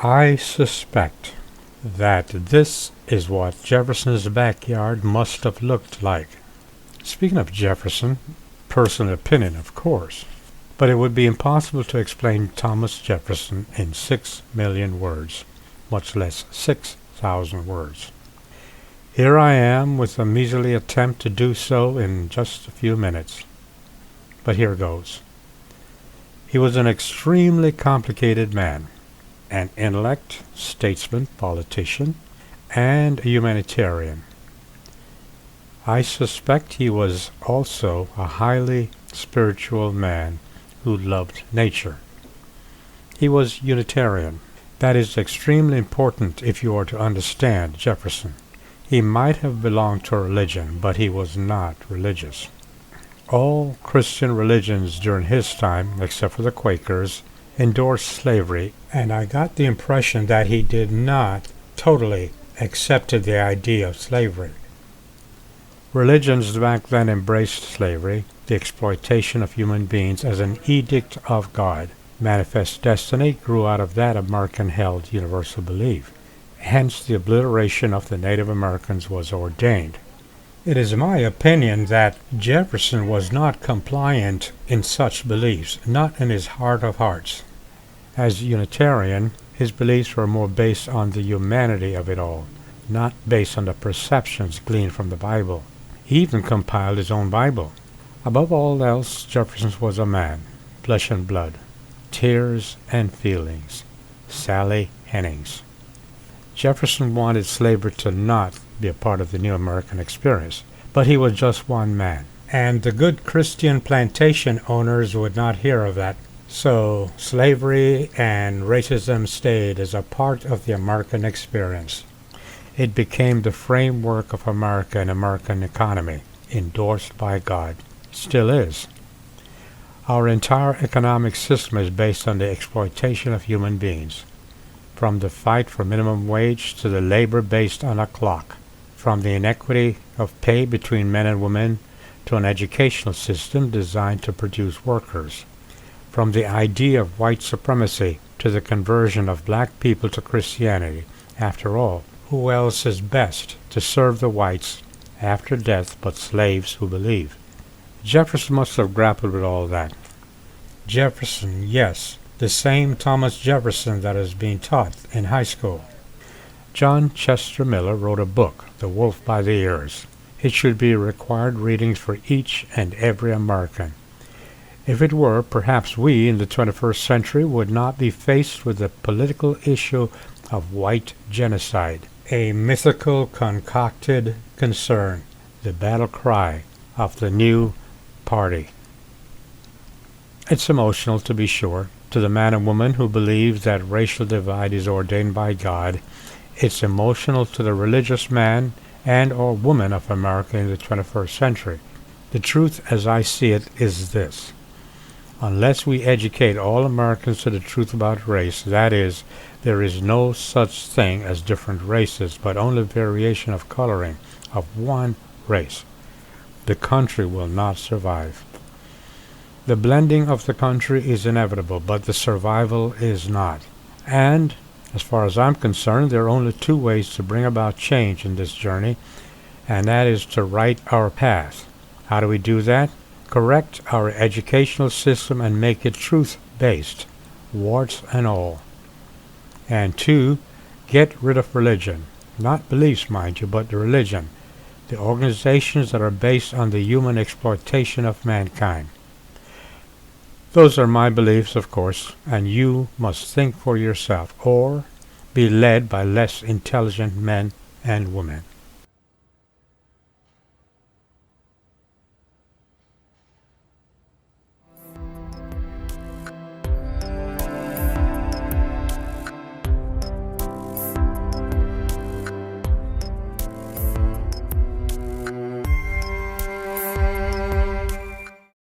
I suspect that this is what Jefferson's backyard must have looked like. Speaking of Jefferson, personal opinion, of course, but it would be impossible to explain Thomas Jefferson in 6 million words, much less 6,000 words. Here I am with a measly attempt to do so in just a few minutes. But here goes. He was an extremely complicated man, an intellect, statesman, politician, and a humanitarian. I suspect he was also a highly spiritual man who loved nature. He was Unitarian. That is extremely important if you are to understand Jefferson. He might have belonged to a religion, but he was not religious. All Christian religions during his time, except for the Quakers, endorsed slavery, and I got the impression that he did not totally accept the idea of slavery. Religions back then embraced slavery, the exploitation of human beings, as an edict of God. Manifest destiny grew out of that American-held universal belief. Hence the obliteration of the Native Americans was ordained. It is my opinion that Jefferson was not compliant in such beliefs, not in his heart of hearts. As Unitarian, his beliefs were more based on the humanity of it all, not based on the perceptions gleaned from the Bible. He even compiled his own Bible. Above all else, Jefferson was a man, flesh and blood, tears and feelings. Sally Hennings. Jefferson wanted slavery to not be a part of the new American experience, but he was just one man, and the good Christian plantation owners would not hear of that. So slavery and racism stayed as a part of the American experience. It became the framework of America and American economy, endorsed by God. Still is. Our entire economic system is based on the exploitation of human beings, from the fight for minimum wage to the labor based on a clock, from the inequity of pay between men and women to an educational system designed to produce workers, from the idea of white supremacy to the conversion of black people to Christianity. After all, who else is best to serve the whites after death but slaves who believe? Jefferson must have grappled with all that. Jefferson, yes, the same Thomas Jefferson that is being taught in high school. John Chester Miller wrote a book, The Wolf by the Ears. It should be required readings for each and every American. If it were, perhaps we in the 21st century would not be faced with the political issue of white genocide, a mythical concocted concern, the battle cry of the new party. It's emotional, to be sure, to the man and woman who believes that racial divide is ordained by God. It's emotional to the religious man and or woman of America in the 21st century. The truth as I see it is this. Unless we educate all Americans to the truth about race, that is, there is no such thing as different races, but only variation of coloring of one race, the country will not survive. The blending of the country is inevitable, but the survival is not. And, as far as I'm concerned, there are only two ways to bring about change in this journey, and that is to right our path. How do we do that? Correct our educational system and make it truth-based, warts and all. And two, get rid of religion. Not beliefs, mind you, but the religion. The organizations that are based on the human exploitation of mankind. Those are my beliefs, of course, and you must think for yourself, or be led by less intelligent men and women.